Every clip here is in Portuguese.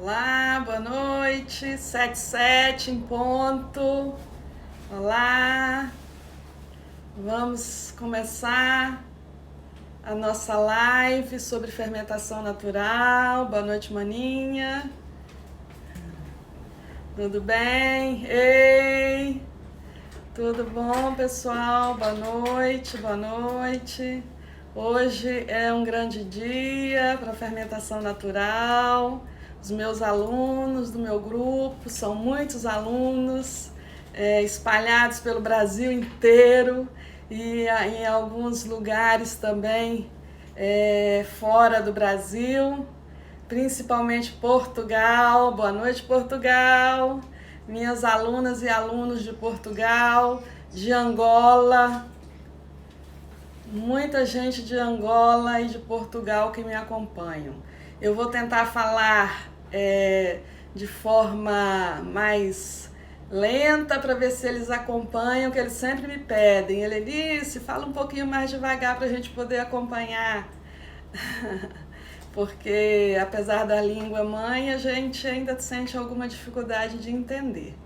Olá, boa noite, 7h07 em ponto. Olá, vamos começar a nossa live sobre fermentação natural. Boa noite, maninha. Tudo bem? Ei! Tudo bom, pessoal? Boa noite, boa noite. Hoje é um grande dia para fermentação natural. Os meus alunos do meu grupo, são muitos alunos espalhados pelo Brasil inteiro e em alguns lugares também fora do Brasil, principalmente Portugal. Boa noite, Portugal. Minhas alunas e alunos de Portugal, de Angola, muita gente de Angola e de Portugal que me acompanham. Eu vou tentar falar de forma mais lenta para ver se eles acompanham, que eles sempre me pedem. Elenice, fala um pouquinho mais devagar para a gente poder acompanhar. Porque apesar da língua mãe, a gente ainda sente alguma dificuldade de entender,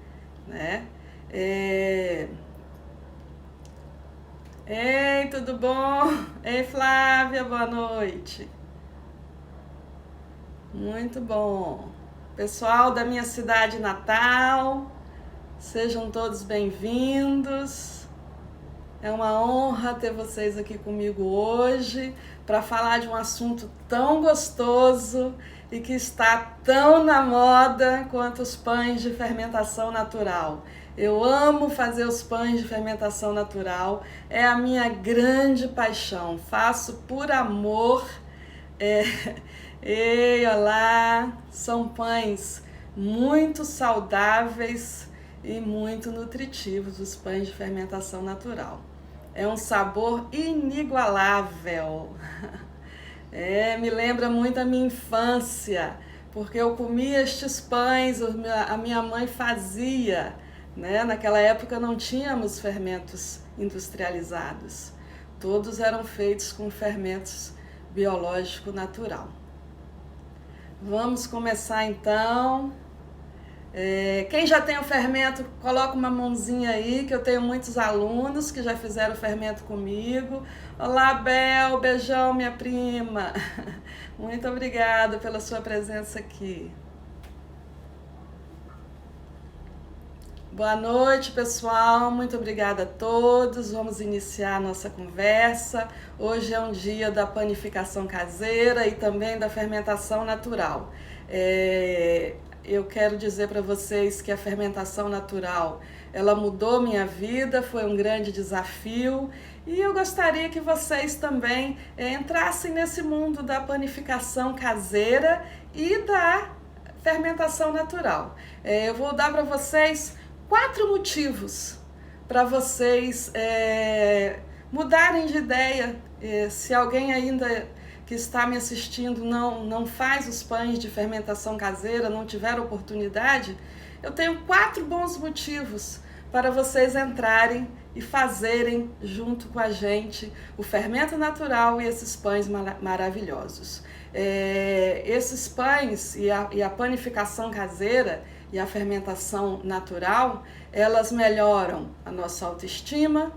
né? Ei, tudo bom? Ei, Flávia, boa noite. Muito bom. Pessoal da minha cidade natal, sejam todos bem-vindos. É uma honra ter vocês aqui comigo hoje para falar de um assunto tão gostoso e que está tão na moda quanto os pães de fermentação natural. Eu amo fazer os pães de fermentação natural, é a minha grande paixão, faço por amor. Ei, olá! São pães muito saudáveis e muito nutritivos, os pães de fermentação natural. É um sabor inigualável. Me lembra muito a minha infância, porque eu comia estes pães, a minha mãe fazia, né? Naquela época não tínhamos fermentos industrializados, todos eram feitos com fermentos biológico natural. Vamos começar então. Quem já tem o fermento, coloca uma mãozinha aí, que eu tenho muitos alunos que já fizeram o fermento comigo. Olá, Bel, beijão, minha prima. Muito obrigada pela sua presença aqui. Boa noite, pessoal. Muito obrigada a todos. Vamos iniciar a nossa conversa. Hoje é um dia da panificação caseira e também da fermentação natural. Eu quero dizer para vocês que a fermentação natural, ela mudou minha vida, foi um grande desafio e eu gostaria que vocês também entrassem nesse mundo da panificação caseira e da fermentação natural. Eu vou dar para vocês 4 motivos para vocês mudarem de ideia. Se alguém ainda que está me assistindo não faz os pães de fermentação caseira, não tiver oportunidade, eu tenho 4 bons motivos para vocês entrarem e fazerem junto com a gente o fermento natural e esses pães maravilhosos. Esses pães e a panificação caseira e a fermentação natural, elas melhoram a nossa autoestima,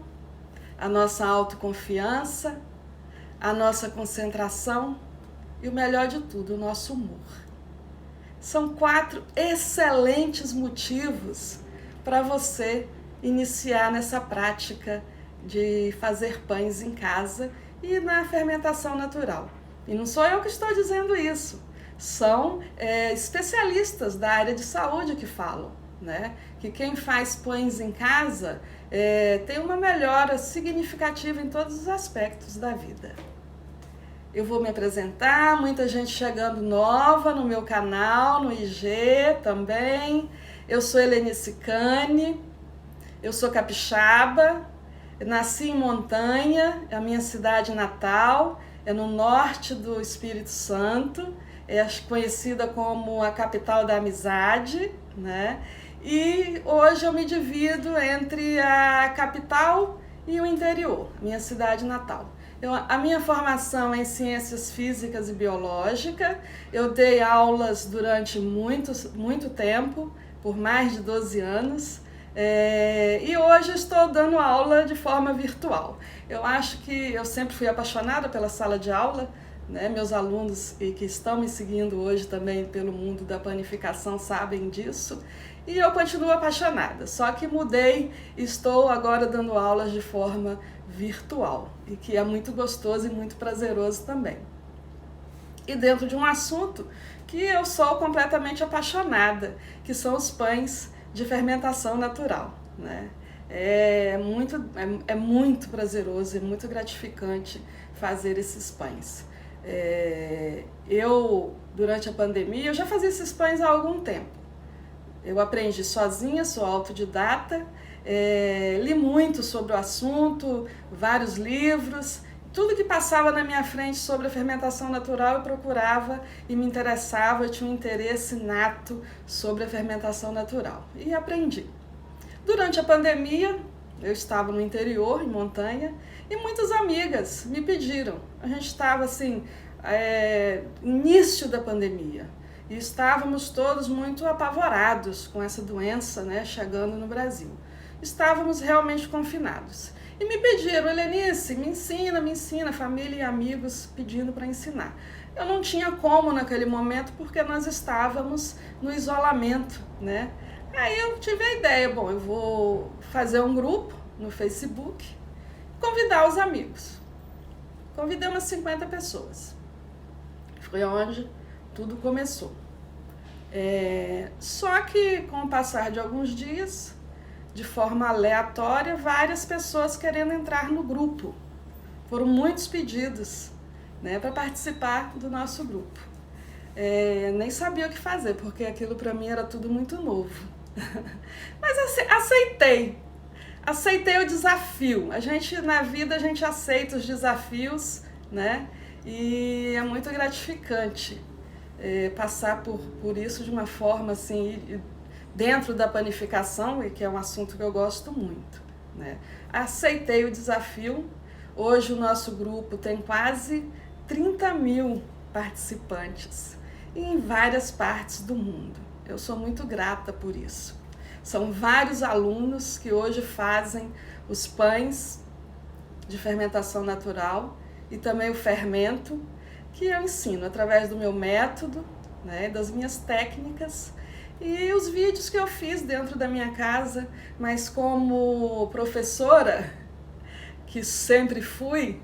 a nossa autoconfiança, a nossa concentração e o melhor de tudo, o nosso humor. São 4 excelentes motivos para você iniciar nessa prática de fazer pães em casa e na fermentação natural. E não sou eu que estou dizendo isso, são especialistas da área de saúde que falam, né? Que quem faz pães em casa tem uma melhora significativa em todos os aspectos da vida. Eu vou me apresentar, muita gente chegando nova no meu canal, no IG também. Eu sou Elenice Cane, eu sou capixaba, nasci em Montanha, é a minha cidade natal, é no norte do Espírito Santo, é conhecida como a capital da amizade, né? E hoje eu me divido entre a capital e o interior, minha cidade natal. A minha formação é em ciências físicas e biológica. Eu dei aulas durante muito tempo, por mais de 12 anos. E hoje estou dando aula de forma virtual. Eu acho que eu sempre fui apaixonada pela sala de aula, né? Meus alunos e que estão me seguindo hoje também pelo mundo da panificação sabem disso. E eu continuo apaixonada, só que mudei e estou agora dando aulas de forma virtual, e que é muito gostoso e muito prazeroso também. E dentro de um assunto que eu sou completamente apaixonada, que são os pães de fermentação natural, né? É muito prazeroso e muito gratificante fazer esses pães. Durante a pandemia, eu já fazia esses pães há algum tempo. Eu aprendi sozinha, sou autodidata, li muito sobre o assunto, vários livros, tudo que passava na minha frente sobre a fermentação natural eu procurava e me interessava, eu tinha um interesse nato sobre a fermentação natural e aprendi. Durante a pandemia, eu estava no interior, em montanha, e muitas amigas me pediram. A gente estava assim, início da pandemia. E estávamos todos muito apavorados com essa doença, né, chegando no Brasil. Estávamos realmente confinados. E me pediram, Helenice, me ensina, família e amigos pedindo para ensinar. Eu não tinha como naquele momento porque nós estávamos no isolamento, né? Aí eu tive a ideia, bom, eu vou fazer um grupo no Facebook, convidar os amigos. Convidei umas 50 pessoas. Foi onde tudo começou. Só que com o passar de alguns dias, de forma aleatória, várias pessoas querendo entrar no grupo. Foram muitos pedidos, né, para participar do nosso grupo. Nem sabia o que fazer, porque aquilo para mim era tudo muito novo. Mas aceitei o desafio. Na vida a gente aceita os desafios, né? E é muito gratificante passar por isso de uma forma assim, dentro da panificação, e que é um assunto que eu gosto muito, né? Aceitei o desafio. Hoje o nosso grupo tem quase 30.000 participantes em várias partes do mundo. Eu sou muito grata por isso. São vários alunos que hoje fazem os pães de fermentação natural e também o fermento, que eu ensino através do meu método, né, das minhas técnicas e os vídeos que eu fiz dentro da minha casa, mas como professora, que sempre fui,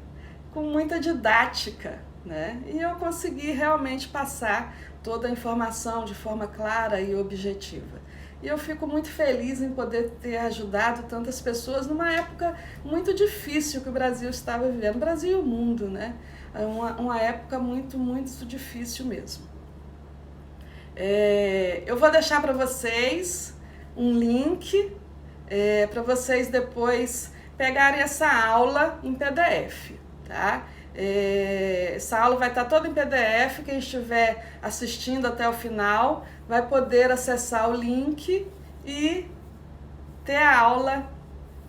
com muita didática, né? E eu consegui realmente passar toda a informação de forma clara e objetiva. E eu fico muito feliz em poder ter ajudado tantas pessoas numa época muito difícil que o Brasil estava vivendo, o Brasil e o mundo, né? Uma época muito, muito difícil mesmo. Eu vou deixar para vocês um link para vocês depois pegarem essa aula em PDF, tá? Essa aula vai estar toda em PDF, quem estiver assistindo até o final vai poder acessar o link e ter a aula,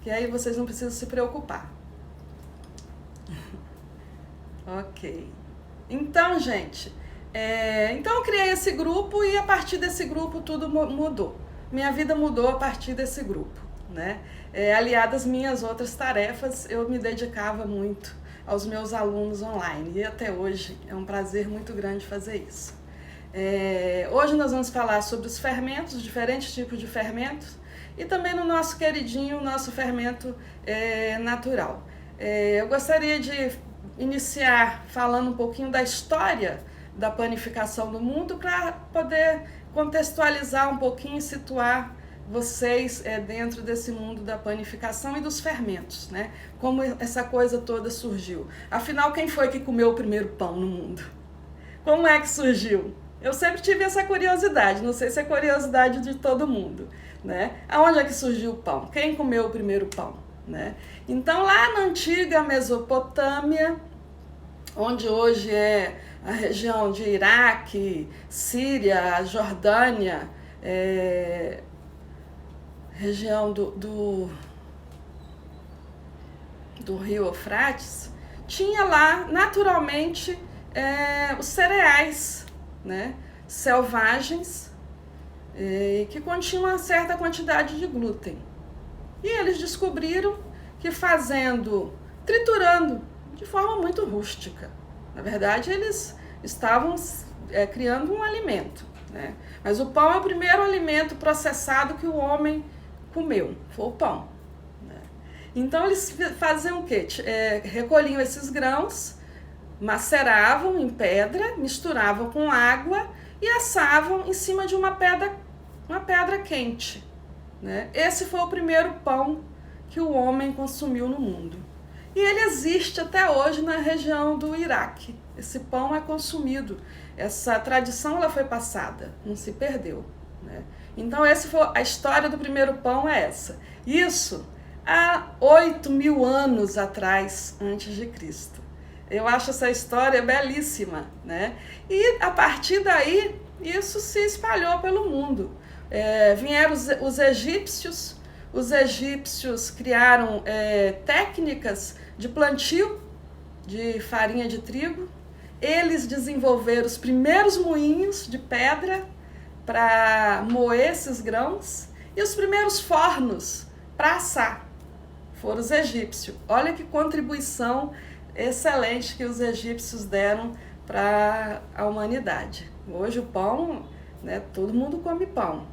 que aí vocês não precisam se preocupar. Ok. Então, gente, então eu criei esse grupo e a partir desse grupo tudo mudou. Minha vida mudou a partir desse grupo, né? Aliado às minhas outras tarefas, eu me dedicava muito aos meus alunos online e até hoje é um prazer muito grande fazer isso. Hoje nós vamos falar sobre os fermentos, diferentes tipos de fermentos e também no nosso queridinho, nosso fermento natural. Eu gostaria de iniciar falando um pouquinho da história da panificação no mundo para poder contextualizar um pouquinho e situar vocês dentro desse mundo da panificação e dos fermentos, né? Como essa coisa toda surgiu. Afinal, quem foi que comeu o primeiro pão no mundo? Como é que surgiu? Eu sempre tive essa curiosidade, não sei se é curiosidade de todo mundo, né? Aonde é que surgiu o pão? Quem comeu o primeiro pão, né? Então, lá na antiga Mesopotâmia, onde hoje é a região de Iraque, Síria, Jordânia, região do rio Eufrates, tinha lá naturalmente os cereais, né, selvagens, que continham uma certa quantidade de glúten. E eles descobriram que triturando de forma muito rústica, na verdade eles estavam criando um alimento, né? Mas o pão é o primeiro alimento processado que o homem comeu, foi o pão, né? Então eles faziam o quê? Recolhiam esses grãos, maceravam em pedra, misturavam com água e assavam em cima de uma pedra quente, né? Esse foi o primeiro pão que o homem consumiu no mundo. E ele existe até hoje na região do Iraque. Esse pão é consumido. Essa tradição ela foi passada, não se perdeu, né? Então a história do primeiro pão é essa. Isso há 8.000 anos atrás, antes de Cristo. Eu acho essa história belíssima, né? E a partir daí, isso se espalhou pelo mundo. Vieram os egípcios criaram técnicas de plantio de farinha de trigo. Eles desenvolveram os primeiros moinhos de pedra para moer esses grãos e os primeiros fornos para assar foram os egípcios. Olha que contribuição excelente que os egípcios deram para a humanidade. Hoje o pão, né, todo mundo come pão,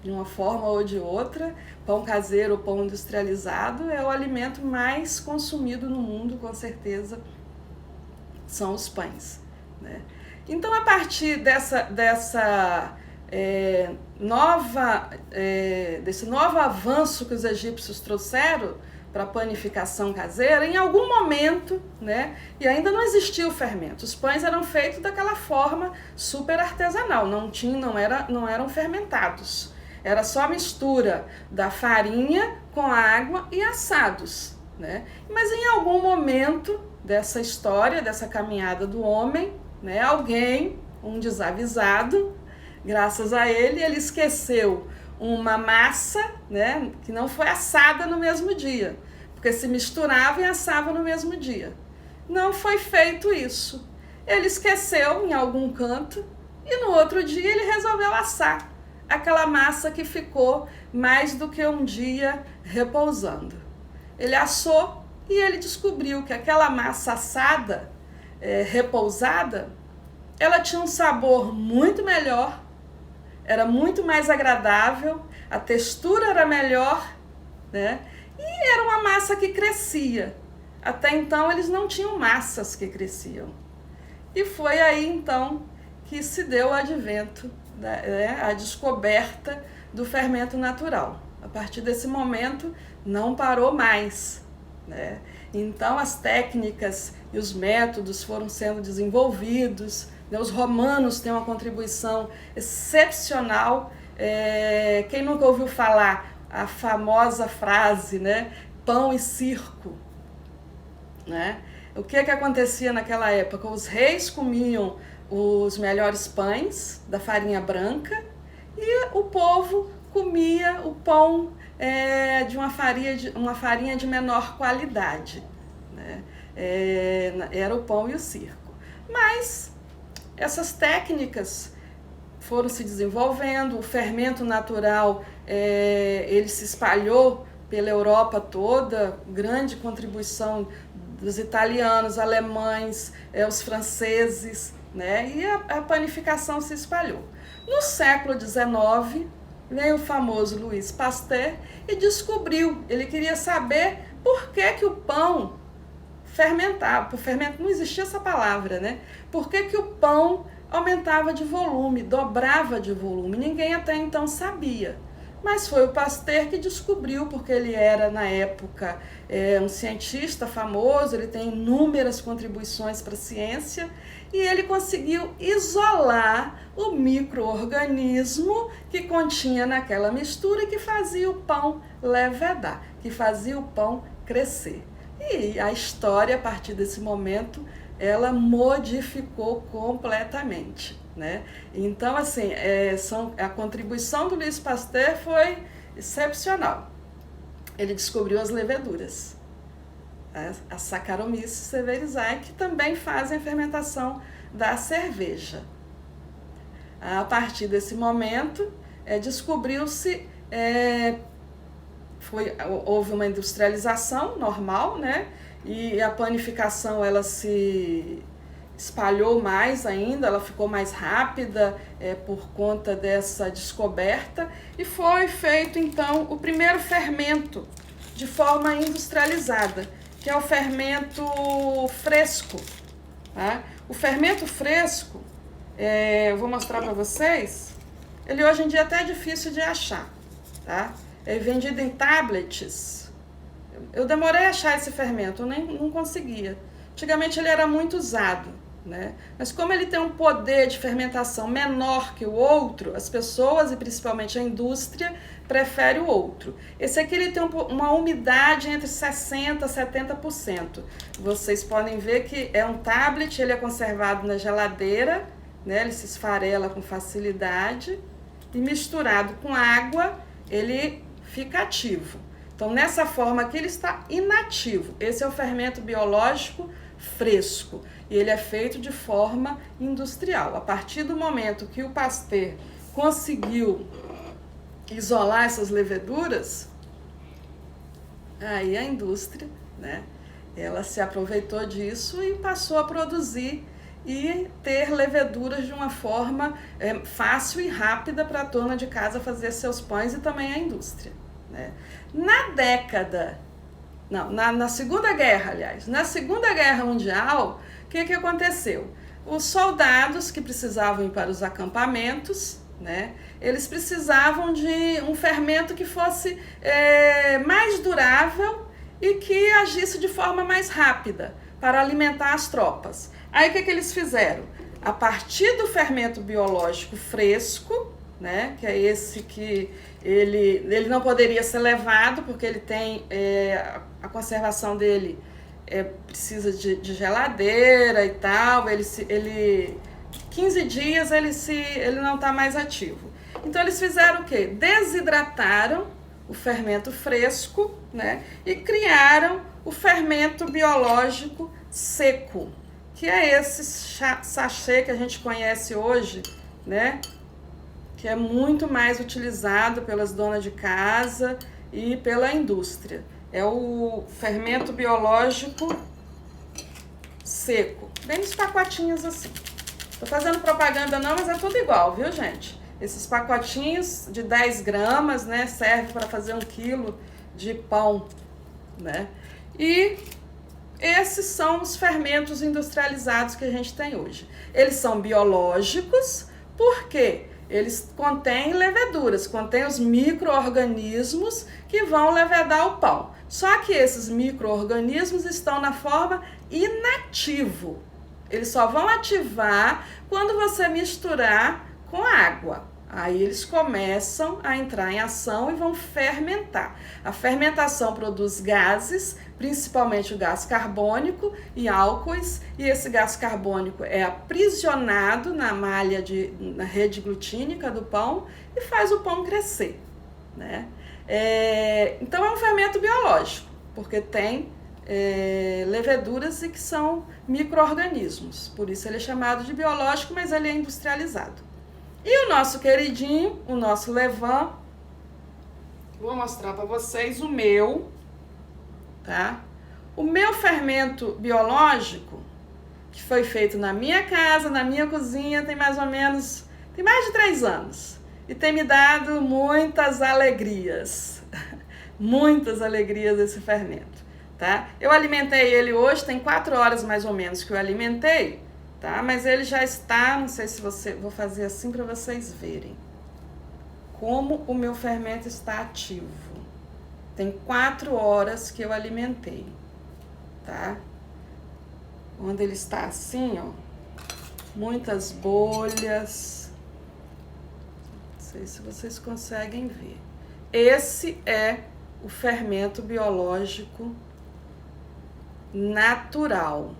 de uma forma ou de outra. Pão caseiro ou pão industrializado é o alimento mais consumido no mundo, com certeza, são os pães, né? Então, a partir desse novo avanço que os egípcios trouxeram para a panificação caseira, em algum momento, né, e ainda não existia o fermento, os pães eram feitos daquela forma super artesanal, não eram fermentados. Era só a mistura da farinha com água e assados, né? Mas em algum momento dessa história, dessa caminhada do homem, né, alguém, um desavisado, graças a ele esqueceu uma massa, né, que não foi assada no mesmo dia, porque se misturava e assava no mesmo dia. Não foi feito isso. Ele esqueceu em algum canto e no outro dia ele resolveu assar aquela massa que ficou mais do que um dia repousando. Ele assou e ele descobriu que aquela massa assada, repousada, ela tinha um sabor muito melhor, era muito mais agradável, a textura era melhor, né? E era uma massa que crescia. Até então eles não tinham massas que cresciam. E foi aí então que se deu o advento, a descoberta do fermento natural. A partir desse momento não parou mais, né? Então as técnicas e os métodos foram sendo desenvolvidos, né? Os romanos têm uma contribuição excepcional. Quem nunca ouviu falar a famosa frase, né? Pão e circo, né? O que acontecia naquela época? Os reis comiam os melhores pães da farinha branca e o povo comia o pão de uma farinha de menor qualidade, né? Era o pão e o circo. Mas essas técnicas foram se desenvolvendo, o fermento natural ele se espalhou pela Europa toda, grande contribuição dos italianos, alemães, os franceses, né? E a panificação se espalhou. No século XIX, veio o famoso Louis Pasteur e descobriu, ele queria saber por que o pão fermentava, não existia essa palavra, né? Por que o pão aumentava de volume, dobrava de volume? Ninguém até então sabia. Mas foi o Pasteur que descobriu, porque ele era, na época, um cientista famoso, ele tem inúmeras contribuições para a ciência, e ele conseguiu isolar o micro-organismo que continha naquela mistura e que fazia o pão levedar, que fazia o pão crescer. E a história, a partir desse momento, ela modificou completamente, né? Então, assim, a contribuição do Louis Pasteur foi excepcional. Ele descobriu as leveduras, a Saccharomyces cerevisiae, que também fazem a fermentação da cerveja. A partir desse momento, descobriu-se, houve uma industrialização normal, né? E a panificação ela se espalhou mais ainda, ela ficou mais rápida por conta dessa descoberta, e foi feito então o primeiro fermento de forma industrializada, que é o fermento fresco. Tá? O fermento fresco, eu vou mostrar para vocês, ele hoje em dia até é difícil de achar, tá? É vendido em tablets. Eu demorei a achar esse fermento, eu não conseguia. Antigamente ele era muito usado, né? Mas como ele tem um poder de fermentação menor que o outro, as pessoas e principalmente a indústria prefere o outro. Esse aqui ele tem uma umidade entre 60% a 70%. Vocês podem ver que é um tablet, ele é conservado na geladeira, né? Ele se esfarela com facilidade e misturado com água ele fica ativo. Então nessa forma aqui ele está inativo. Esse é o fermento biológico fresco e ele é feito de forma industrial. A partir do momento que o Pasteur conseguiu isolar essas leveduras, aí a indústria, né, ela se aproveitou disso e passou a produzir e ter leveduras de uma forma fácil e rápida para a dona de casa fazer seus pães e também a indústria, né? Na Segunda Guerra, aliás, na Segunda Guerra Mundial, o que aconteceu? Os soldados que precisavam ir para os acampamentos, né, eles precisavam de um fermento que fosse mais durável e que agisse de forma mais rápida para alimentar as tropas. Aí o que eles fizeram? A partir do fermento biológico fresco, né, que é esse que ele não poderia ser levado porque ele tem a conservação dele precisa de geladeira e tal, ele 15 dias ele não está mais ativo. Então eles fizeram o quê? Desidrataram o fermento fresco, né, e criaram o fermento biológico seco, que é esse sachê que a gente conhece hoje, né, que é muito mais utilizado pelas donas de casa e pela indústria. É o fermento biológico seco, bem nos pacotinhos assim. Tô fazendo propaganda não, mas é tudo igual, viu, gente? Esses pacotinhos de 10 gramas, né, serve para fazer 1 quilo de pão, né? E esses são os fermentos industrializados que a gente tem hoje. Eles são biológicos, porque eles contêm leveduras, contêm os micro-organismos que vão levedar o pão. Só que esses micro-organismos estão na forma inativo. Eles só vão ativar quando você misturar com água. Aí eles começam a entrar em ação e vão fermentar. A fermentação produz gases, principalmente o gás carbônico e álcoois, e esse gás carbônico é aprisionado na malha, na rede glutínica do pão e faz o pão crescer, né? Então é um fermento biológico, porque tem leveduras e que são micro-organismos. Por isso ele é chamado de biológico, mas ele é industrializado. E o nosso queridinho, o nosso levain, vou mostrar para vocês o meu, tá? O meu fermento biológico, que foi feito na minha casa, na minha cozinha, tem mais de 3 anos. E tem me dado muitas alegrias, muitas alegrias esse fermento, tá? Eu alimentei ele hoje, tem 4 horas mais ou menos que eu alimentei, tá? Mas ele já está, não sei se vou fazer assim para vocês verem como o meu fermento está ativo. Tem 4 horas que eu alimentei, tá? Onde ele está assim, ó, muitas bolhas. Não sei se vocês conseguem ver. Esse é o fermento biológico natural.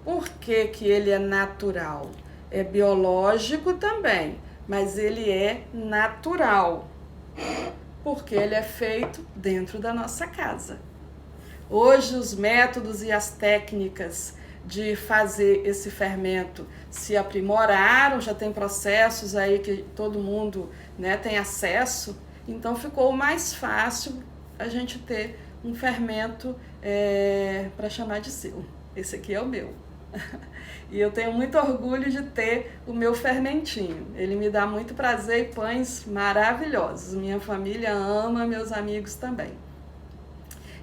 Por que que ele é natural? É biológico também, mas ele é natural, porque ele é feito dentro da nossa casa. Hoje os métodos e as técnicas de fazer esse fermento se aprimoraram, já tem processos aí que todo mundo, né, tem acesso, então ficou mais fácil a gente ter um fermento para chamar de seu. Esse aqui é o meu. E eu tenho muito orgulho de ter o meu fermentinho. Ele me dá muito prazer e pães maravilhosos. Minha família ama, meus amigos também.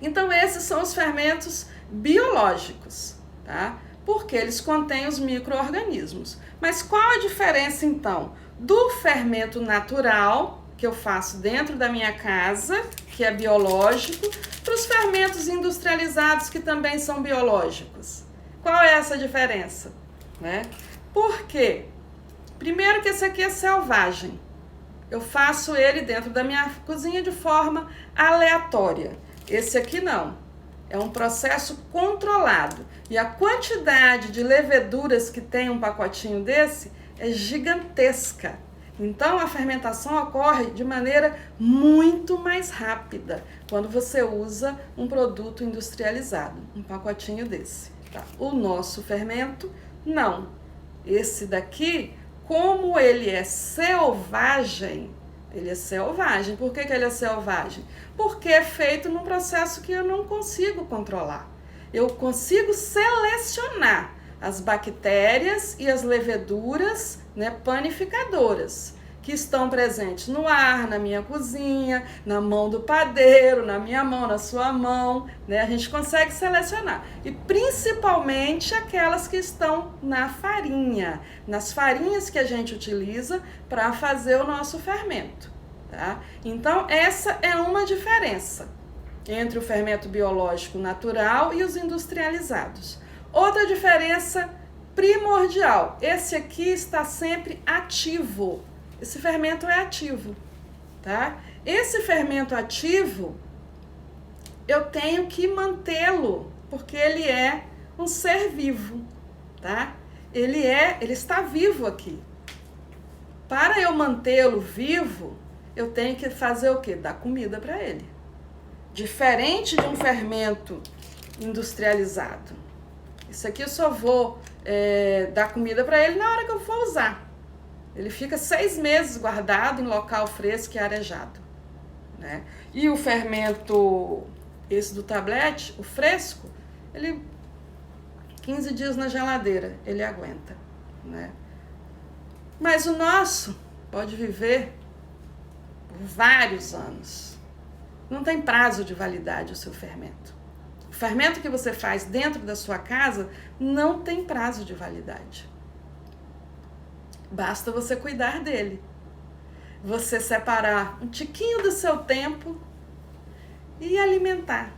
Então esses são os fermentos biológicos, tá? Porque eles contêm os micro-organismos. Mas qual a diferença então do fermento natural, que eu faço dentro da minha casa, que é biológico, para os fermentos industrializados, que também são biológicos? Qual é essa diferença? Né? Por quê? Primeiro que esse aqui é selvagem. Eu faço ele dentro da minha cozinha de forma aleatória. Esse aqui não. É um processo controlado. E a quantidade de leveduras que tem um pacotinho desse é gigantesca. Então a fermentação ocorre de maneira muito mais rápida quando você usa um produto industrializado, um pacotinho desse. Tá? O nosso fermento, não. Esse daqui, como ele é selvagem, ele é selvagem. Por que ele é selvagem? Porque é feito num processo que eu não consigo controlar. Eu consigo selecionar as bactérias e as leveduras, né, panificadoras, que estão presentes no ar, na minha cozinha, na mão do padeiro, na minha mão, na sua mão, né? A gente consegue selecionar. E principalmente aquelas que estão na farinha, nas farinhas que a gente utiliza para fazer o nosso fermento, tá? Então, essa é uma diferença entre o fermento biológico natural e os industrializados. Outra diferença primordial, esse aqui está sempre ativo. Esse fermento é ativo, tá? Esse fermento ativo, eu tenho que mantê-lo, porque ele é um ser vivo, tá? Ele está vivo aqui. Para eu mantê-lo vivo, eu tenho que fazer o quê? Dar comida para ele. Diferente de um fermento industrializado. Isso aqui eu só vou dar comida para ele na hora que eu for usar. Ele fica 6 meses guardado em local fresco e arejado, né? E o fermento, esse do tablete, o fresco, ele 15 dias na geladeira, ele aguenta, né? Mas o nosso pode viver por vários anos. Não tem prazo de validade o seu fermento. O fermento que você faz dentro da sua casa não tem prazo de validade. Basta você cuidar dele. Você separar um tiquinho do seu tempo e alimentar.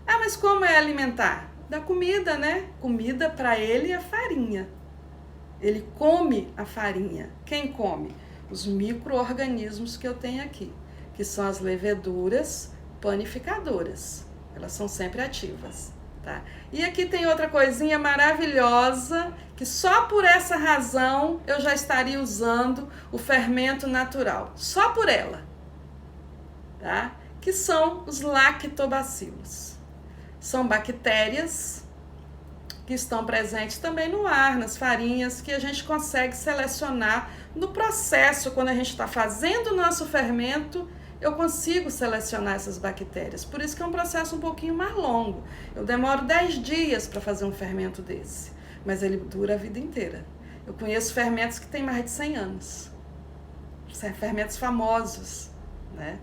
Ah, mas como é alimentar? Dá comida, né? Comida para ele é farinha. Ele come a farinha. Quem come? Os micro-organismos que eu tenho aqui, que são as leveduras panificadoras. Elas são sempre ativas. Tá? E aqui tem outra coisinha maravilhosa, que só por essa razão eu já estaria usando o fermento natural. Só por ela. Tá? Que são os lactobacilos. São bactérias que estão presentes também no ar, nas farinhas, que a gente consegue selecionar no processo, quando a gente está fazendo o nosso fermento. Eu consigo selecionar essas bactérias. Por isso que é um processo um pouquinho mais longo. Eu demoro 10 dias para fazer um fermento desse, mas ele dura a vida inteira. Eu conheço fermentos que têm mais de 100 anos. Fermentos famosos, né?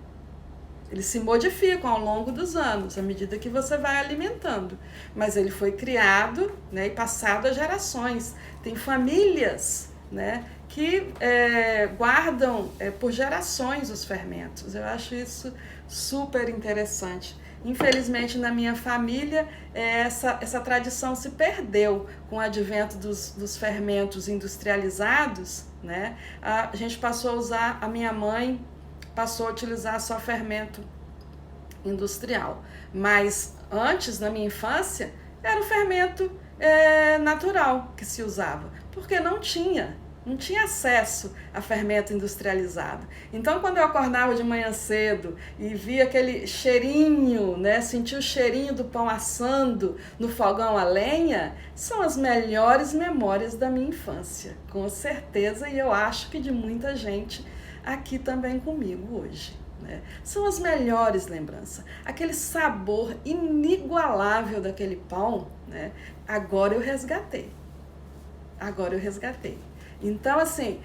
Eles se modificam ao longo dos anos, à medida que você vai alimentando. Mas ele foi criado, né, e passado a gerações. Tem famílias, né, que guardam por gerações os fermentos. Eu acho isso super interessante. Infelizmente, na minha família, essa tradição se perdeu com o advento dos fermentos industrializados, né? A gente passou a usar, a minha mãe passou a utilizar só fermento industrial. Mas antes, na minha infância, era o fermento natural que se usava, porque não tinha. não tinha acesso a fermento industrializado. Então, quando eu acordava de manhã cedo e via aquele cheirinho, né, sentia o cheirinho do pão assando no fogão a lenha, são as melhores memórias da minha infância, com certeza, e eu acho que de muita gente aqui também comigo hoje. Né? São as melhores lembranças. Aquele sabor inigualável daquele pão, né? Agora eu resgatei. Então, assim,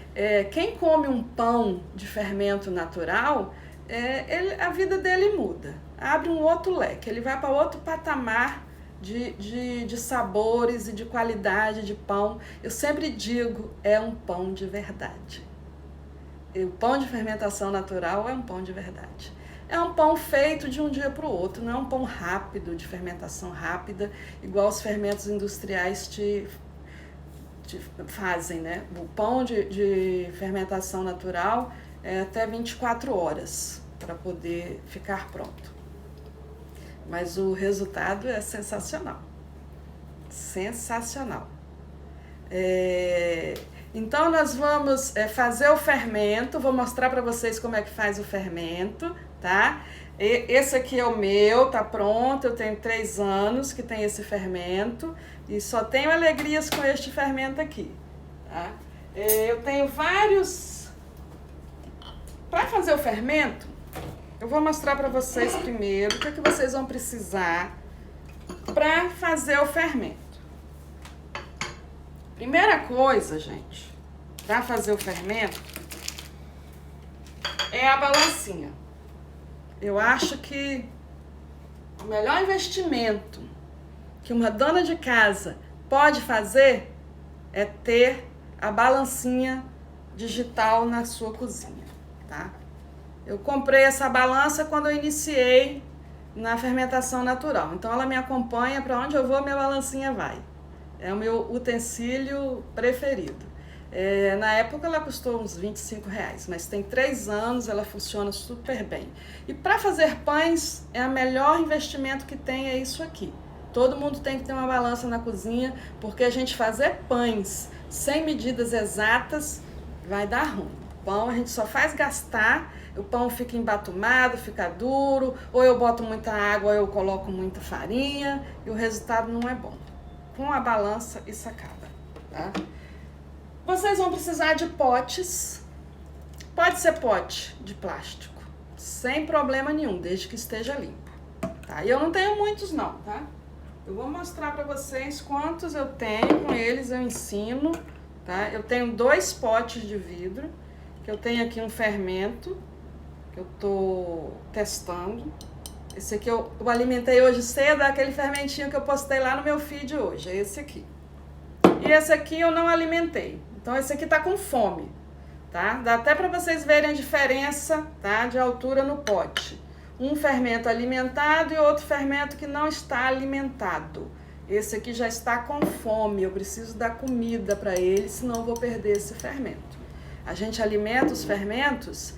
quem come um pão de fermento natural, a vida dele muda, abre um outro leque, ele vai para outro patamar de sabores e de qualidade de pão. Eu sempre digo, é um pão de verdade. O pão de fermentação natural é um pão de verdade. É um pão feito de um dia para o outro, não é um pão rápido, de fermentação rápida, igual os fermentos industriais te fazem, né? O pão de fermentação natural é até 24 horas para poder ficar pronto. Mas o resultado é sensacional. Sensacional. Então nós vamos fazer o fermento, vou mostrar para vocês como é que faz o fermento, tá? Esse aqui é o meu, tá pronto, eu tenho 3 anos que tem esse fermento e só tenho alegrias com este fermento aqui, tá? Eu tenho vários... Para fazer o fermento, eu vou mostrar para vocês primeiro o que vocês vão precisar para fazer o fermento. Primeira coisa, gente, para fazer o fermento é a balancinha. Eu acho que o melhor investimento que uma dona de casa pode fazer é ter a balancinha digital na sua cozinha, tá? Eu comprei essa balança quando eu iniciei na fermentação natural. Então ela me acompanha para onde eu vou, minha balancinha vai. É o meu utensílio preferido. Na época ela custou uns R$25, mas tem 3 anos, ela funciona super bem. E para fazer pães, o melhor investimento que tem é isso aqui. Todo mundo tem que ter uma balança na cozinha, porque a gente fazer pães sem medidas exatas vai dar ruim. Pão a gente só faz gastar, o pão fica embatumado, fica duro, ou eu boto muita água, ou eu coloco muita farinha, e o resultado não é bom. Com a balança isso acaba, tá? Vocês vão precisar de potes, pode ser pote de plástico, sem problema nenhum, desde que esteja limpo, tá? E eu não tenho muitos não, tá? Eu vou mostrar para vocês quantos eu tenho, com eles eu ensino, tá? Eu tenho 2 potes de vidro, que eu tenho aqui um fermento, que eu tô testando. Esse aqui eu alimentei hoje cedo, aquele fermentinho que eu postei lá no meu feed hoje, é esse aqui. E esse aqui eu não alimentei. Então esse aqui tá com fome, tá? Dá até para vocês verem a diferença, tá? De altura no pote. Um fermento alimentado e outro fermento que não está alimentado. Esse aqui já está com fome, eu preciso dar comida para ele, senão eu vou perder esse fermento. A gente alimenta os fermentos,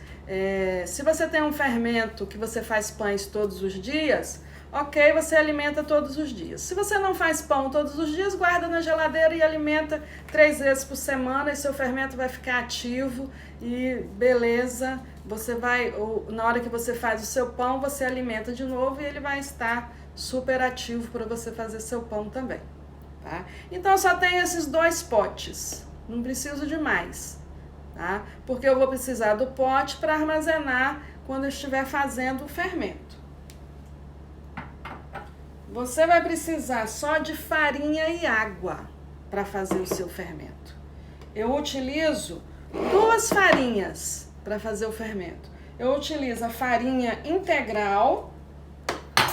se você tem um fermento que você faz pães todos os dias, ok, você alimenta todos os dias. Se você não faz pão todos os dias, guarda na geladeira e alimenta 3 vezes por semana e seu fermento vai ficar ativo e beleza, você vai, na hora que você faz o seu pão, você alimenta de novo e ele vai estar super ativo para você fazer seu pão também, tá? Então eu só tenho esses 2 potes, não preciso de mais, tá? Porque eu vou precisar do pote para armazenar quando eu estiver fazendo o fermento. Você vai precisar só de farinha e água para fazer o seu fermento. Eu utilizo 2 farinhas para fazer o fermento. Eu utilizo a farinha integral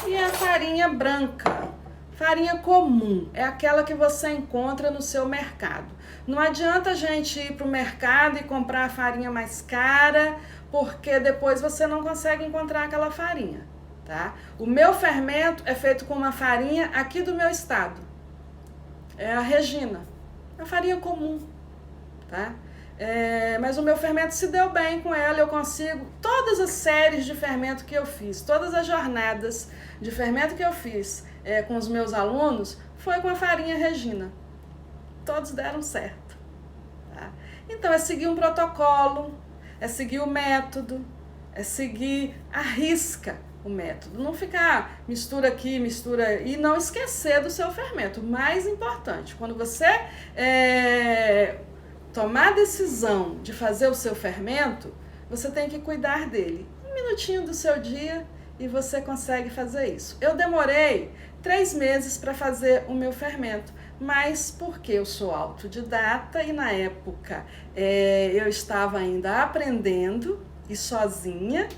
e a farinha branca. Farinha comum, é aquela que você encontra no seu mercado. Não adianta a gente ir para o mercado e comprar a farinha mais cara, porque depois você não consegue encontrar aquela farinha. Tá? O meu fermento é feito com uma farinha aqui do meu estado. É a Regina. É a farinha comum. Tá? Mas o meu fermento se deu bem com ela. Eu consigo... Todas as séries de fermento que eu fiz, todas as jornadas de fermento que eu fiz com os meus alunos, foi com a farinha Regina. Todos deram certo. Tá? Então, é seguir um protocolo, é seguir o método, é seguir à risca o método. Não ficar mistura aqui, mistura... E não esquecer do seu fermento. O mais importante, quando você tomar a decisão de fazer o seu fermento, você tem que cuidar dele. Um minutinho do seu dia e você consegue fazer isso. Eu demorei 3 meses para fazer o meu fermento, mas porque eu sou autodidata e na época eu estava ainda aprendendo e sozinha,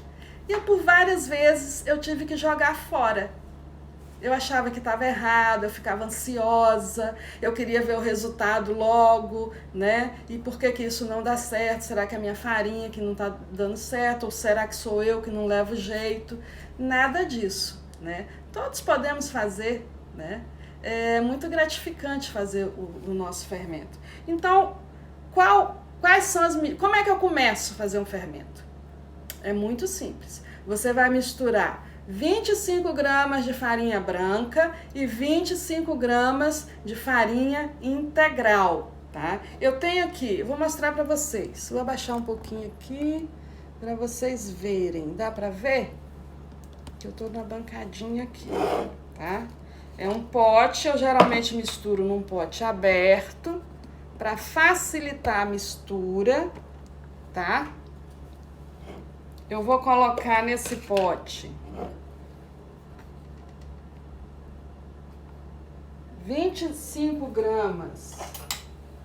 e por várias vezes eu tive que jogar fora. Eu achava que estava errado, eu ficava ansiosa, eu queria ver o resultado logo, né? E por que isso não dá certo? Será que é a minha farinha que não está dando certo? Ou será que sou eu que não levo jeito? Nada disso, né? Todos podemos fazer, né? É muito gratificante fazer o nosso fermento. Então, quais são como é que eu começo a fazer um fermento? É muito simples. Você vai misturar 25 gramas de farinha branca e 25 gramas de farinha integral, tá? Eu tenho aqui, vou mostrar para vocês. Vou abaixar um pouquinho aqui para vocês verem. Dá para ver? Que eu tô na bancadinha aqui, tá? É um pote, eu geralmente misturo num pote aberto para facilitar a mistura, tá? Eu vou colocar nesse pote 25 gramas.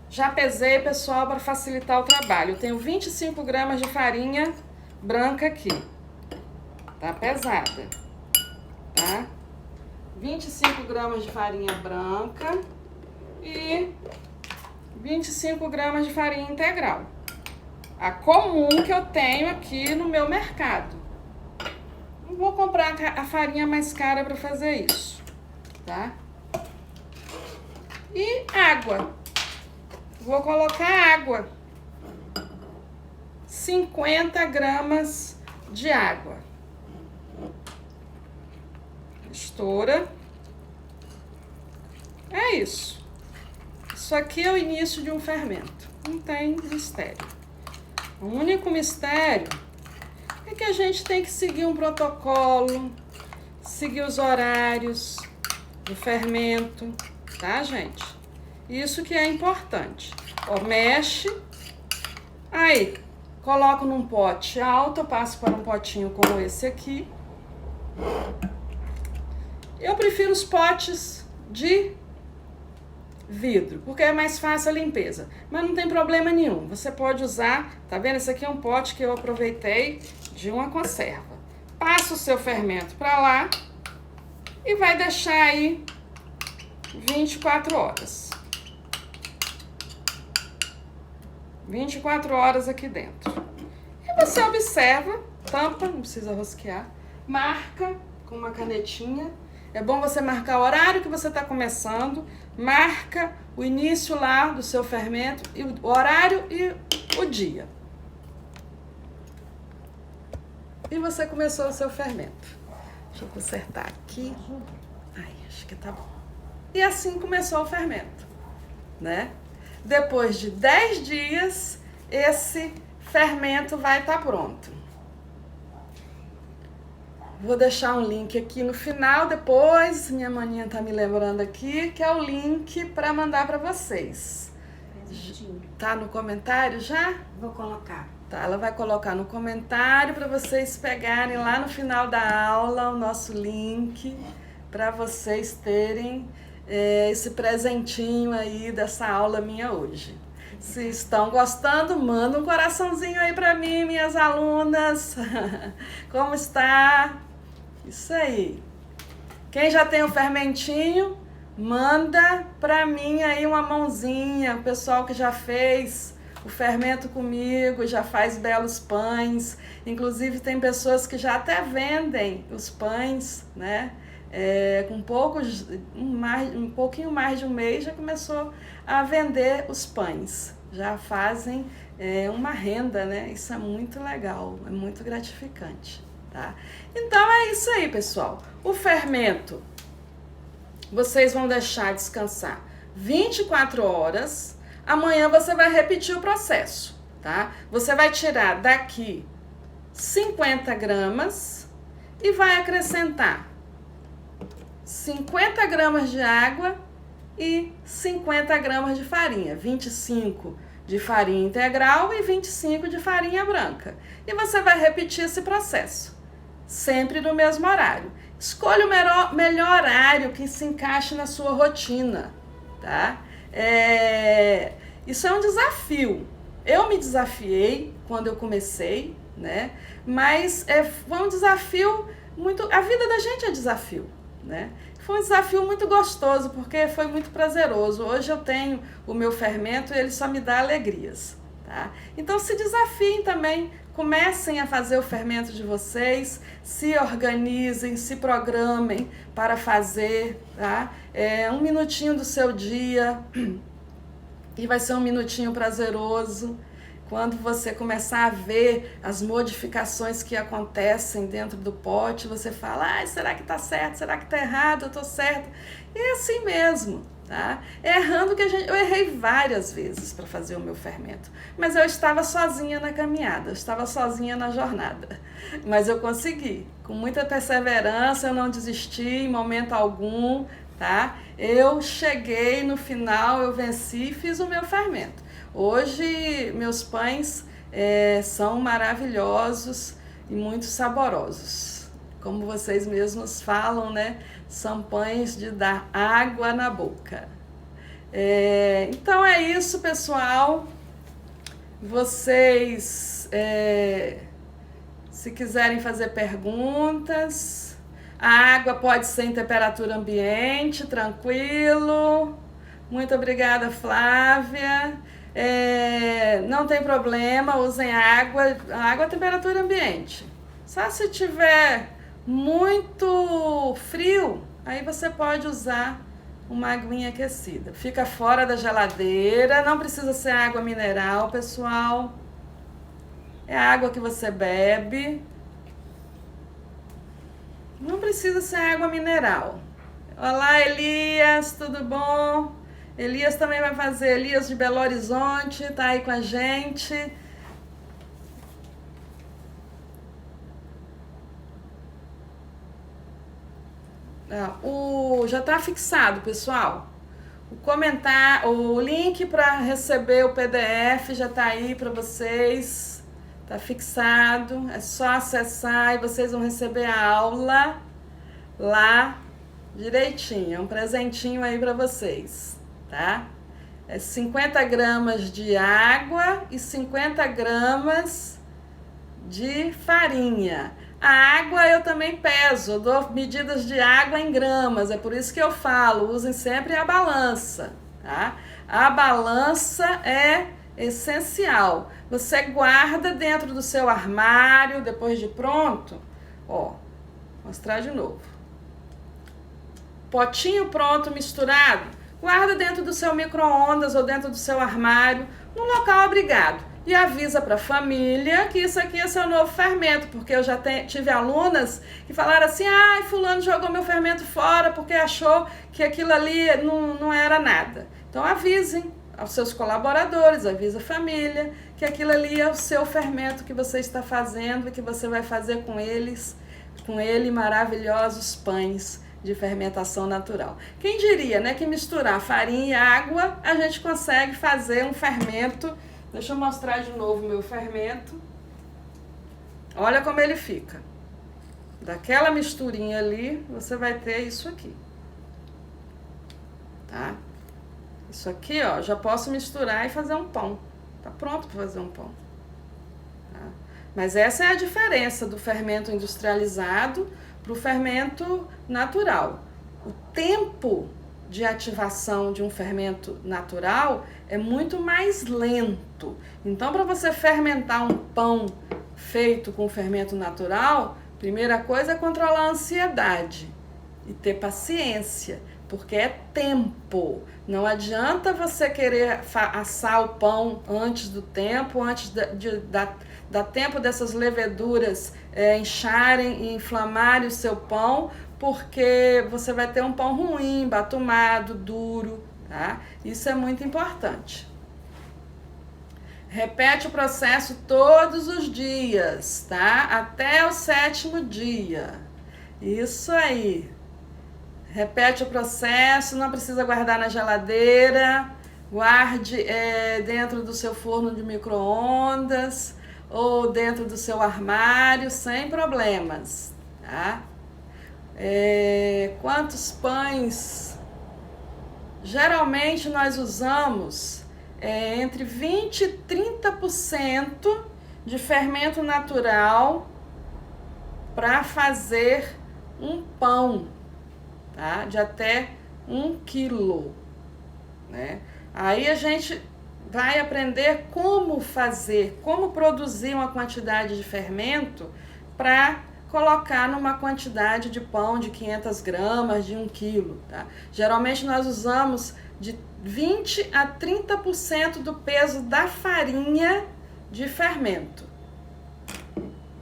Já pesei, pessoal, para facilitar o trabalho. Eu tenho 25 gramas de farinha branca aqui. Tá pesada, tá? 25 gramas de farinha branca e 25 gramas de farinha integral. A comum que eu tenho aqui no meu mercado. Não vou comprar a farinha mais cara para fazer isso, tá? E água. Vou colocar água. 50 gramas de água. Mistura. É isso. Isso aqui é o início de um fermento. Não tem mistério. O único mistério é que a gente tem que seguir um protocolo, seguir os horários do fermento, tá, gente? Isso que é importante. Ó, mexe. Aí, coloco num pote alto, eu passo para um potinho como esse aqui. Eu prefiro os potes de vidro, porque é mais fácil a limpeza. Mas não tem problema nenhum. Você pode usar, tá vendo? Esse aqui é um pote que eu aproveitei de uma conserva. Passa o seu fermento para lá e vai deixar aí 24 horas. 24 horas aqui dentro. E você observa, tampa, não precisa rosquear, marca com uma canetinha. É bom você marcar o horário que você está começando, marca o início lá do seu fermento, e o horário e o dia. E você começou o seu fermento. Deixa eu consertar aqui. Ai, acho que tá bom. E assim começou o fermento, né? Depois de 10 dias, esse fermento vai estar pronto. Vou deixar um link aqui no final, depois, minha maninha tá me lembrando aqui, que é o link para mandar para vocês. Tá no comentário já? Vou colocar. Tá, ela vai colocar no comentário para vocês pegarem lá no final da aula o nosso link, para vocês terem esse presentinho aí dessa aula minha hoje. Se estão gostando, manda um coraçãozinho aí para mim, minhas alunas. Como está? Isso aí. Quem já tem o fermentinho, manda para mim aí uma mãozinha. O pessoal que já fez o fermento comigo, já faz belos pães. Inclusive tem pessoas que já até vendem os pães, né? Com um pouquinho mais de um mês já começou a vender os pães. Já fazem uma renda, né? Isso é muito legal, é muito gratificante, tá? Então é isso aí, pessoal. O fermento, vocês vão deixar descansar 24 horas. Amanhã você vai repetir o processo, tá? Você vai tirar daqui 50 gramas e vai acrescentar 50 gramas de água e 50 gramas de farinha, 25 de farinha integral e 25 de farinha branca. E você vai repetir esse processo, sempre no mesmo horário. Escolha o melhor horário que se encaixe na sua rotina, tá? Isso é um desafio. Eu me desafiei quando eu comecei, né? Mas foi um desafio muito... A vida da gente é desafio, né? Foi um desafio muito gostoso, porque foi muito prazeroso. Hoje eu tenho o meu fermento e ele só me dá alegrias, tá? Então se desafiem também, comecem a fazer o fermento de vocês, se organizem, se programem para fazer, tá? Um minutinho do seu dia e vai ser um minutinho prazeroso. Quando você começar a ver as modificações que acontecem dentro do pote, você fala, será que tá certo? Será que tá errado? Eu tô certo? E é assim mesmo, tá? Errando que eu errei várias vezes para fazer o meu fermento, mas eu estava sozinha na caminhada, eu estava sozinha na jornada, mas eu consegui, com muita perseverança, eu não desisti em momento algum, tá? Eu cheguei no final, eu venci e fiz o meu fermento. Hoje, meus pães são maravilhosos e muito saborosos. Como vocês mesmos falam, né? São pães de dar água na boca. Então é isso, pessoal. Vocês, se quiserem fazer perguntas, a água pode ser em temperatura ambiente, tranquilo. Muito obrigada, Flávia. Não tem problema, usem água a temperatura ambiente. Só se tiver muito frio, aí você pode usar uma aguinha aquecida. Fica fora da geladeira, não precisa ser água mineral, pessoal. É a água que você bebe. Não precisa ser água mineral. Olá, Elias, tudo bom? Elias também vai fazer, Elias de Belo Horizonte, tá aí com a gente. Já tá fixado, pessoal. O link para receber o PDF já tá aí para vocês. Tá fixado, é só acessar e vocês vão receber a aula lá direitinho. É um presentinho aí para vocês. Tá? 50 gramas de água e 50 gramas de farinha. A água eu também peso, eu dou medidas de água em gramas, é por isso que eu falo, usem sempre a balança, tá? A balança é essencial. Você guarda dentro do seu armário, depois de pronto, vou mostrar de novo. Potinho pronto, misturado. Guarda dentro do seu micro-ondas ou dentro do seu armário, num local abrigado. E avisa para a família que isso aqui é seu novo fermento, porque eu já tive alunas que falaram assim, fulano jogou meu fermento fora porque achou que aquilo ali não era nada. Então avisem aos seus colaboradores, avisa a família que aquilo ali é o seu fermento que você está fazendo e que você vai fazer com ele maravilhosos pães de fermentação natural. Quem diria, né, que misturar farinha e água, a gente consegue fazer um fermento. Deixa eu mostrar de novo o meu fermento. Olha como ele fica. Daquela misturinha ali, você vai ter isso aqui. Tá? Isso aqui, ó, já posso misturar e fazer um pão. Tá pronto para fazer um pão. Tá? Mas essa é a diferença do fermento industrializado para o fermento natural. O tempo de ativação de um fermento natural é muito mais lento. Então, para você fermentar um pão feito com fermento natural, primeira coisa é controlar a ansiedade e ter paciência, porque é tempo. Não adianta você querer assar o pão antes do tempo, antes dá tempo dessas leveduras incharem e inflamarem o seu pão, porque você vai ter um pão ruim, batumado, duro, tá? Isso é muito importante. Repete o processo todos os dias, tá? Até o 7º dia. Isso aí. Repete o processo, não precisa guardar na geladeira. Guarde dentro do seu forno de micro-ondas ou dentro do seu armário, sem problemas, tá? Quantos pães? Geralmente nós usamos entre 20% e 30% de fermento natural para fazer um pão, tá? De até 1 quilo, né? Aí a gente vai aprender como fazer, como produzir uma quantidade de fermento para colocar numa quantidade de pão de 500 gramas, de 1 quilo, tá? Geralmente nós usamos de 20% a 30% do peso da farinha de fermento.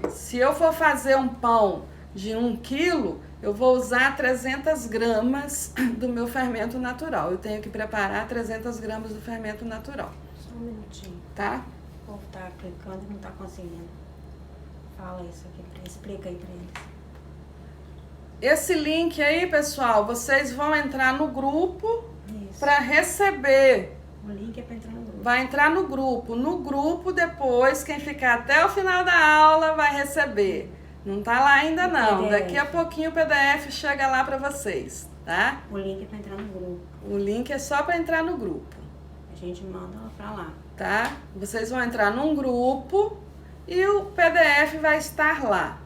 Se eu for fazer um pão de 1 quilo, eu vou usar 300 gramas do meu fermento natural. Eu tenho que preparar 300 gramas do fermento natural. Só um minutinho. Tá? O povo tá clicando e não tá conseguindo. Fala isso aqui, explica aí pra eles. Esse link aí, pessoal, vocês vão entrar no grupo para receber. O link é para entrar no grupo. Vai entrar no grupo. No grupo, depois, quem ficar até o final da aula vai receber. Não tá lá ainda não. PDF. Daqui a pouquinho o PDF chega lá para vocês, tá? O link é para entrar no grupo. O link é só para entrar no grupo. A gente manda para lá. Tá? Vocês vão entrar num grupo e o PDF vai estar lá.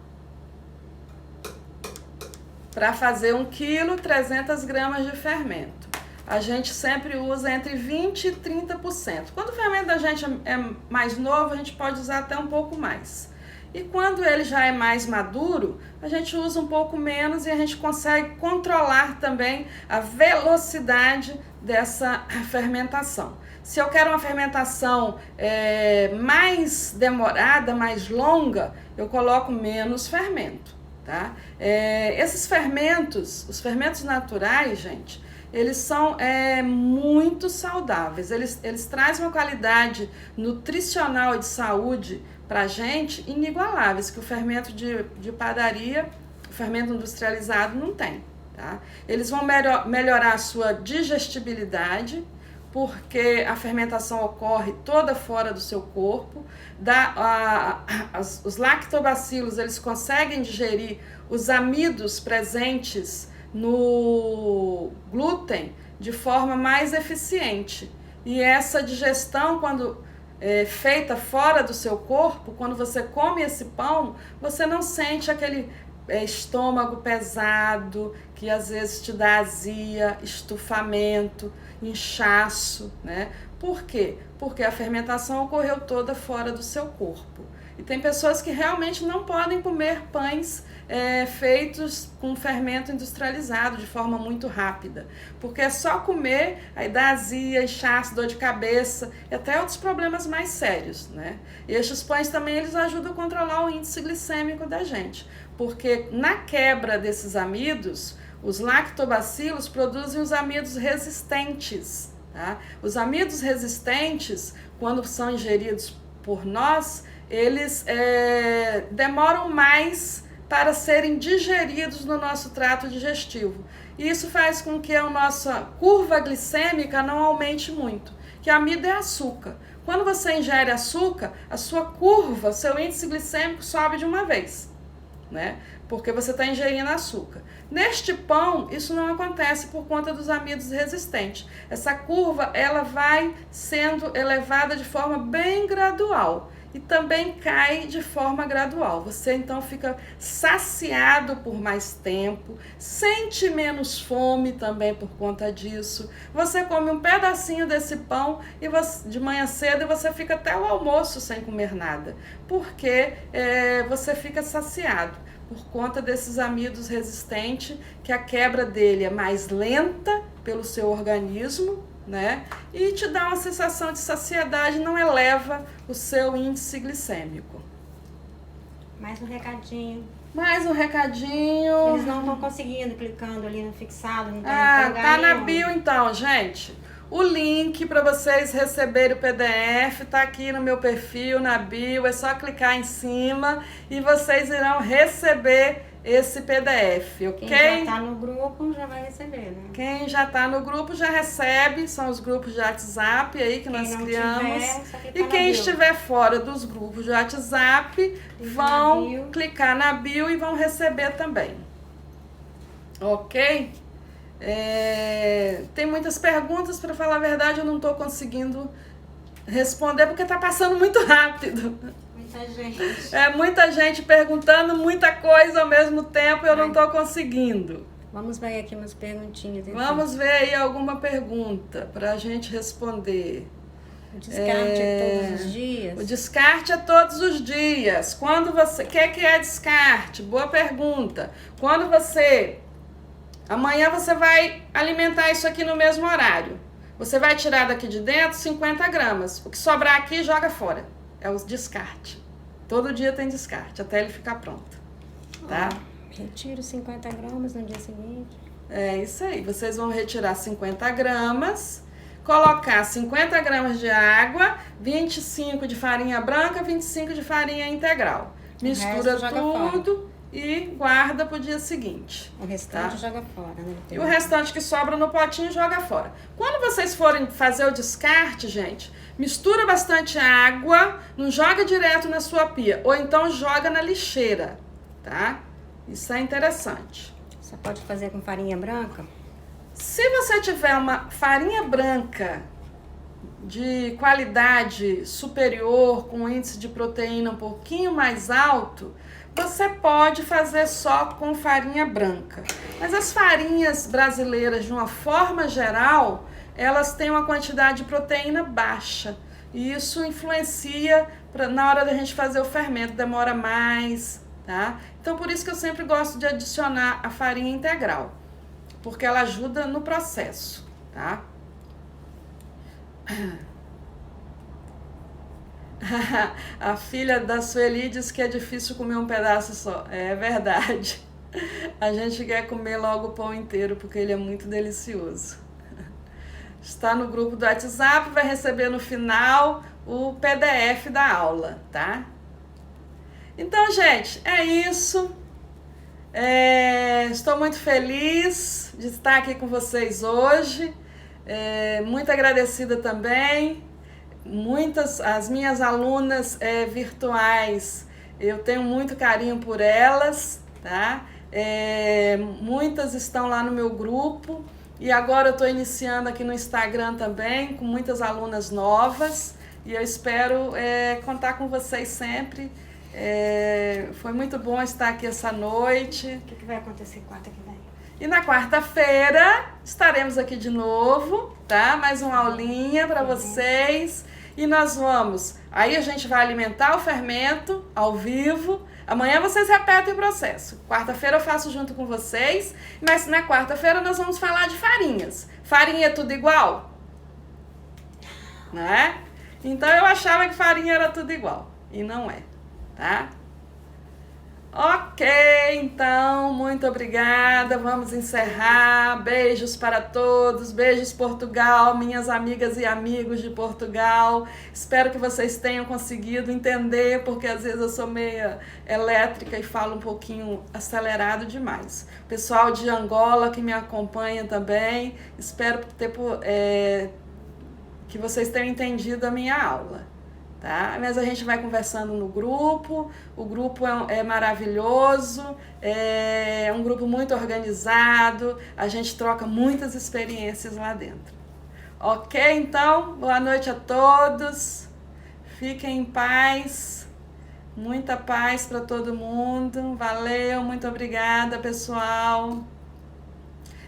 Para fazer 1 quilo, 300 gramas de fermento. A gente sempre usa entre 20% e 30%. Quando o fermento da gente é mais novo, a gente pode usar até um pouco mais. E quando ele já é mais maduro, a gente usa um pouco menos e a gente consegue controlar também a velocidade dessa fermentação. Se eu quero uma fermentação mais demorada, mais longa, eu coloco menos fermento, tá? Esses fermentos, os fermentos naturais, gente, eles são muito saudáveis. Eles trazem uma qualidade nutricional e de saúde para a gente inigualáveis, que o fermento de padaria, o fermento industrializado não tem, tá? Eles vão melhorar a sua digestibilidade, porque a fermentação ocorre toda fora do seu corpo. Os lactobacilos, eles conseguem digerir os amidos presentes no glúten de forma mais eficiente. E essa digestão, quando feita fora do seu corpo, quando você come esse pão, você não sente aquele estômago pesado, que às vezes te dá azia, estufamento, inchaço, né? Por quê? Porque a fermentação ocorreu toda fora do seu corpo. E tem pessoas que realmente não podem comer pães feitos com fermento industrializado de forma muito rápida, porque é só comer, aí dá azia, inchaço, dor de cabeça e até outros problemas mais sérios, né? E estes pães também eles ajudam a controlar o índice glicêmico da gente, porque na quebra desses amidos, os lactobacilos produzem os amidos resistentes, tá? Os amidos resistentes, quando são ingeridos por nós, eles demoram mais para serem digeridos no nosso trato digestivo. E isso faz com que a nossa curva glicêmica não aumente muito, que amido é açúcar. Quando você ingere açúcar, a sua curva, seu índice glicêmico sobe de uma vez, né? Porque você está ingerindo açúcar. Neste pão, isso não acontece por conta dos amidos resistentes. Essa curva, ela vai sendo elevada de forma bem gradual e também cai de forma gradual. Você então fica saciado por mais tempo, sente menos fome também por conta disso. Você come um pedacinho desse pão de manhã cedo e você fica até o almoço sem comer nada, porque você fica saciado por conta desses amidos resistentes, que a quebra dele é mais lenta pelo seu organismo, né? E te dá uma sensação de saciedade, não eleva o seu índice glicêmico. Mais um recadinho. Mais um recadinho. Eles não estão conseguindo, clicando ali no fixado, não tá na bio então, gente. O link para vocês receberem o PDF está aqui no meu perfil, na bio. É só clicar em cima e vocês irão receber esse PDF, ok? Quem já está no grupo já vai receber, né? Quem já está no grupo já recebe, são os grupos de WhatsApp aí que nós criamos. E quem estiver fora dos grupos de WhatsApp vão clicar na bio e vão receber também. Ok? Tem muitas perguntas, para falar a verdade eu não estou conseguindo responder porque está passando muito rápido. Muita gente. Muita gente perguntando muita coisa ao mesmo tempo e eu não estou conseguindo. Vamos ver aqui umas perguntinhas. Então. Vamos ver aí alguma pergunta para a gente responder. O descarte é todos os dias? O descarte é todos os dias. Quando você... O que é descarte? Boa pergunta. Quando você... Amanhã você vai alimentar isso aqui no mesmo horário. Você vai tirar daqui de dentro 50 gramas. O que sobrar aqui, joga fora. É o descarte. Todo dia tem descarte, até ele ficar pronto. Tá? Retiro 50 gramas no dia seguinte. É isso aí. Vocês vão retirar 50 gramas, colocar 50 gramas de água, 25 de farinha branca, 25 de farinha integral. Mistura tudo e guarda pro dia seguinte. O restante joga fora, né? E o restante que sobra no potinho joga fora. Quando vocês forem fazer o descarte, gente, mistura bastante água, não joga direto na sua pia, ou então joga na lixeira, tá? Isso é interessante. Você pode fazer com farinha branca? Se você tiver uma farinha branca de qualidade superior, com índice de proteína um pouquinho mais alto, você pode fazer só com farinha branca. Mas as farinhas brasileiras, de uma forma geral, elas têm uma quantidade de proteína baixa. E isso influencia na hora da gente fazer o fermento, demora mais, tá? Então, por isso que eu sempre gosto de adicionar a farinha integral, porque ela ajuda no processo, tá? A filha da Sueli diz que é difícil comer um pedaço só. É verdade. A gente quer comer logo o pão inteiro, porque ele é muito delicioso. Está no grupo do WhatsApp, vai receber no final o PDF da aula, tá? Então, gente, é isso. Estou muito feliz de estar aqui com vocês hoje. Muito agradecida também. As minhas alunas virtuais, eu tenho muito carinho por elas, tá? Muitas estão lá no meu grupo e agora eu estou iniciando aqui no Instagram também, com muitas alunas novas, e eu espero contar com vocês sempre. Foi muito bom estar aqui essa noite. O que vai acontecer quarta que vem? E na quarta-feira estaremos aqui de novo, tá? Mais uma aulinha para vocês. E nós vamos... Aí a gente vai alimentar o fermento ao vivo. Amanhã vocês repetem o processo. Quarta-feira eu faço junto com vocês. Mas na quarta-feira nós vamos falar de farinhas. Farinha é tudo igual? Né? Então eu achava que farinha era tudo igual. E não é, tá? Ok, então, muito obrigada, vamos encerrar, beijos para todos, beijos Portugal, minhas amigas e amigos de Portugal, espero que vocês tenham conseguido entender, porque às vezes eu sou meia elétrica e falo um pouquinho acelerado demais. Pessoal de Angola que me acompanha também, espero que vocês tenham entendido a minha aula. Tá? Mas a gente vai conversando no grupo, o grupo é maravilhoso, é um grupo muito organizado, a gente troca muitas experiências lá dentro. Ok? Então, boa noite a todos, fiquem em paz, muita paz para todo mundo, valeu, muito obrigada, pessoal.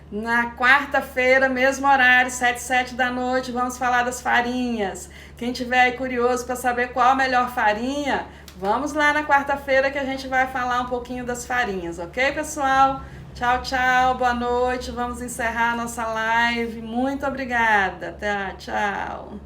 Na quarta-feira, mesmo horário, 7 da noite, vamos falar das farinhas. Quem tiver aí curioso para saber qual a melhor farinha, vamos lá na quarta-feira que a gente vai falar um pouquinho das farinhas, ok, pessoal? Tchau, tchau, boa noite, vamos encerrar a nossa live. Muito obrigada, tchau.